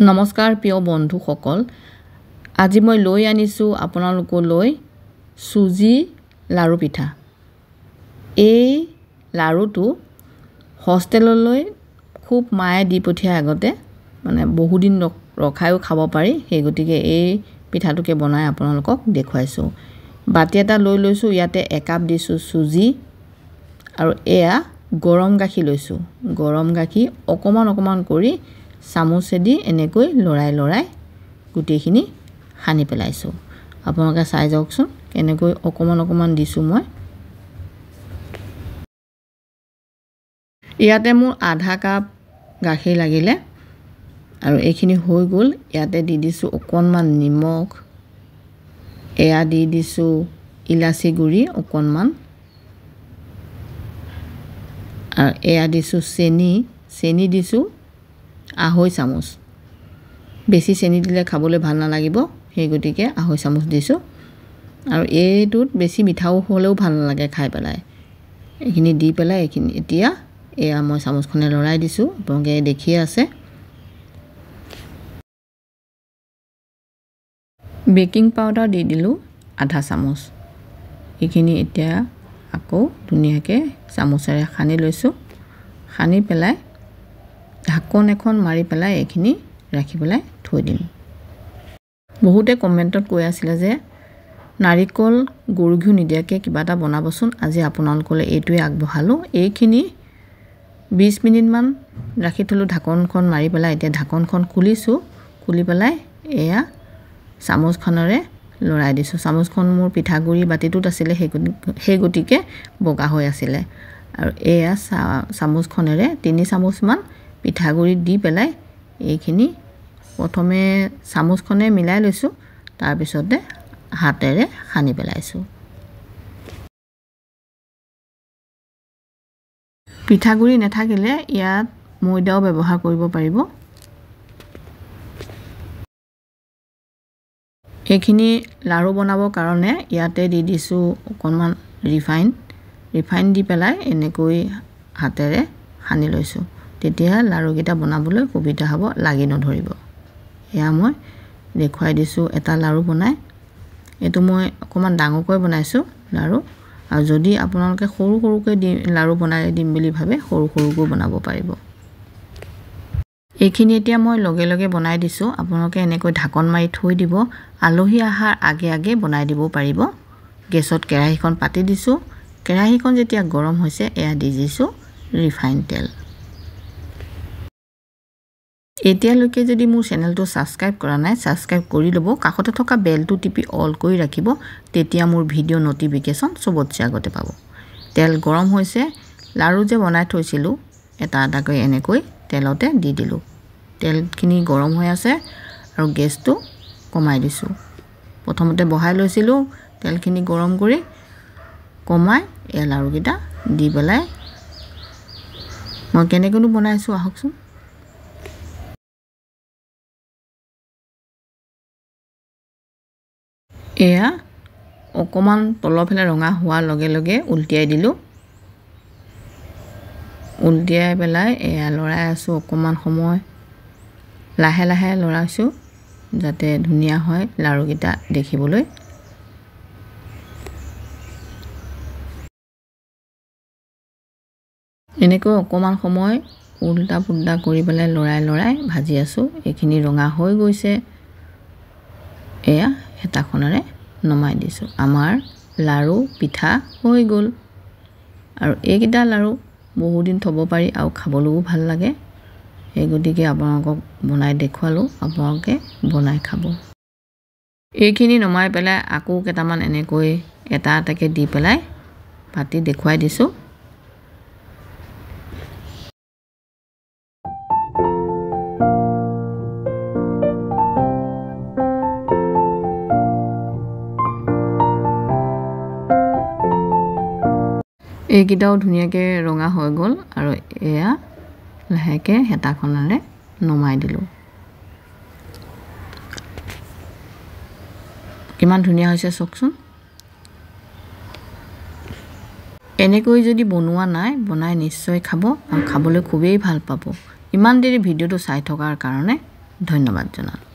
নমস্কাৰ প্ৰিয় বন্ধুসকল, আজি মই লৈ আনিছোঁ আপোনালোকলৈ চুজি লাড়ু পিঠা। এই লাড়ুটো হোষ্টেললৈ খুব মায়ে দি পঠিয়ায় আগতে, মানে বহুদিন ৰখায়ো খাব পাৰি। সেই গতিকে এই পিঠাটোকে বনাই আপোনালোকক দেখুৱাইছোঁ। বাতি এটা লৈ লৈছোঁ, ইয়াতে একাপ দিছোঁ চুজি আৰু এয়া গৰম গাখীৰ লৈছোঁ। গৰম গাখীৰ অকণমান অকণমান কৰি চামুচেদি এনেকৈ লৰাই গোটেইখিনি সানি পেলাইছোঁ। আপোনালোকে চাই যাওকচোন কেনেকৈ অকণমান অকণমান দিছোঁ মই। ইয়াতে মোৰ আধা কাপ গাখীৰ লাগিলে আৰু এইখিনি হৈ গ'ল। ইয়াতে দি দিছোঁ অকণমান নিমখ, এয়া দি দিছোঁ ইলাচি গুড়ি অকণমান, আৰু এয়া দিছোঁ চেনি দিছোঁ 2.5 চামুচ। বেছি চেনি দিলে খাবলৈ ভাল নালাগিব, সেই গতিকে 2.5 চামুচ দিছোঁ। আৰু এইটোত বেছি মিঠাও হ'লেও ভাল নালাগে খাই পেলাই। এইখিনি দি পেলাই এতিয়া এয়া মই চামুচখনে লৰাই দিছোঁ, আপোনালোকে দেখিয়ে আছে। বেকিং পাউডাৰ দি দিলোঁ 1/2 চামুচ। এইখিনি এতিয়া আকৌ ধুনীয়াকৈ চামুচেৰে সানি লৈছোঁ। সানি পেলাই ঢাকন এখন মাৰি পেলাই এইখিনি ৰাখি পেলাই থৈ দিম। বহুতে কমেণ্টত কৈ আছিলে যে নাৰিকল গুড় ঘিউ নিদিয়াকৈ কিবা এটা বনাবচোন। আজি আপোনালোকলৈ এইটোৱে আগবঢ়ালোঁ। এইখিনি 20 মিনিটমান ৰাখি থ'লোঁ ঢাকনখন মাৰি পেলাই। এতিয়া ঢাকনখন খুলিছোঁ, খুলি পেলাই এয়া চামুচখনেৰে লৰাই দিছোঁ। চামুচখন মোৰ পিঠাগুড়ি বাতিটোত আছিলে, সেই গতিকে বগা হৈ আছিলে। আৰু এয়া চামুচখনেৰে 3 চামুচমান পিঠাগুড়ি দি পেলাই এইখিনি প্ৰথমে চামুচখনে মিলাই লৈছোঁ, তাৰপিছতে হাতেৰে সানি পেলাইছোঁ। পিঠাগুড়ি নাথাকিলে ইয়াত ময়দাও ব্যৱহাৰ কৰিব পাৰিব। এইখিনি লাড়ু বনাবৰ কাৰণে ইয়াতে দি দিছোঁ অকণমান ৰিফাইন দি পেলাই এনেকৈ হাতেৰে সানি লৈছোঁ। তেতিয়া লাড়ুকেইটা বনাবলৈ সুবিধা হ'ব, লাগি নধৰিব। এয়া মই দেখুৱাই দিছোঁ এটা লাড়ু বনাই। এইটো মই অকণমান ডাঙৰকৈ বনাইছোঁ লাড়ু, আৰু যদি আপোনালোকে সৰু সৰুকৈ লাড়ু বনাই দিম বুলি ভাবে সৰুকৈ বনাব পাৰিব। এইখিনি এতিয়া মই লগে লগে বনাই দিছোঁ। আপোনালোকে এনেকৈ ঢাকন মাৰি থৈ দিব। আলহী অহাৰ আগে বনাই দিব পাৰিব। গেছত কেৰাহীখন পাতি দিছোঁ। কেৰাহীখন যেতিয়া গৰম হৈছে এয়া দি দিছোঁ ৰিফাইন তেল। এতিয়ালৈকে যদি মোৰ চেনেলটো ছাবস্ক্ৰাইব কৰা নাই, ছাবস্ক্ৰাইব কৰি ল'ব। কাষতে থকা বেলটো টিপি অল কৰি ৰাখিব, তেতিয়া মোৰ ভিডিঅ' ন'টিফিকেশ্যন চবতছে আগতে পাব। তেল গৰম হৈছে। লাড়ু যে বনাই থৈছিলোঁ এটা এটাকৈ এনেকৈ তেলতে দি দিলোঁ। তেলখিনি গৰম হৈ আছে আৰু গেছটো কমাই দিছোঁ। প্ৰথমতে বহাই লৈছিলোঁ, তেলখিনি গৰম কৰি কমাই এই লাড়ুকেইটা দি পেলাই মই কেনেকৈনো বনাইছোঁ আহকচোন। এয়া অকণমান তলৰ ফালে ৰঙা হোৱাৰ লগে লগে উলটিয়াই দিলোঁ। উলটিয়াই পেলাই এয়া লৰাই আছোঁ অকণমান সময়, লাহে লাহে লৰাইছোঁ যাতে ধুনীয়া হয় লাড়ুকেইটা দেখিবলৈ। এনেকৈ অকণমান সময় উল্টা পুল্টা কৰি পেলাই লৰাই ভাজি আছোঁ। এইখিনি ৰঙা হৈ গৈছে। এয়া হেতাখনেৰে নমাই দিছোঁ। আমাৰ লাড়ু পিঠা হৈ গ'ল। আৰু এইকেইটা লাড়ু বহুদিন থ'ব পাৰি আৰু খাবলৈও ভাল লাগে। সেই গতিকে আপোনালোকক বনাই দেখুৱালোঁ, আপোনালোকে বনাই খাব। এইখিনি নমাই পেলাই আকৌ কেইটামান এনেকৈ এটা এটাকৈ দি পেলাই পাতি দেখুৱাই দিছোঁ। এইকেইটাও ধুনীয়াকৈ ৰঙা হৈ গ'ল আৰু এয়া লাহেকৈ হেতাখনেৰে নমাই দিলোঁ। কিমান ধুনীয়া হৈছে চাওকচোন। এনেকৈ যদি বনোৱা নাই, বনাই নিশ্চয় খাব আৰু খাবলৈ খুবেই ভাল পাব। ইমান দেৰি ভিডিঅ'টো চাই থকাৰ কাৰণে ধন্যবাদ জনালোঁ।